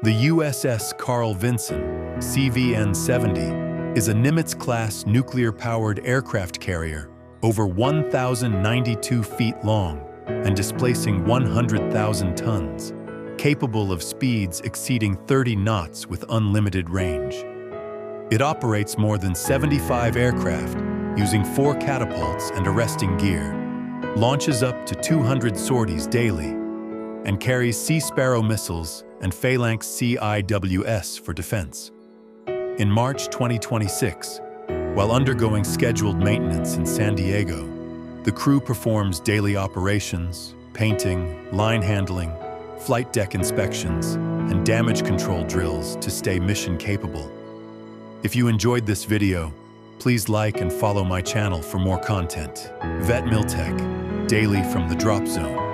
The USS Carl Vinson, CVN-70, is a Nimitz-Class nuclear-powered aircraft carrier over 1,092 feet long and displacing 100,000 tons, capable of speeds exceeding 30 knots with unlimited range. It operates more than 75 aircraft using 4 catapults and arresting gear, launches up to 200 sorties daily, and carries Sparrow missiles and Phalanx CIWS for defense. In March 2026, while undergoing scheduled maintenance in San Diego, the crew performs daily operations, painting, line handling, flight deck inspections, and damage control drills to stay mission capable. If you enjoyed this video, please like and follow my channel for more content. Vet Miltech, daily from the drop zone.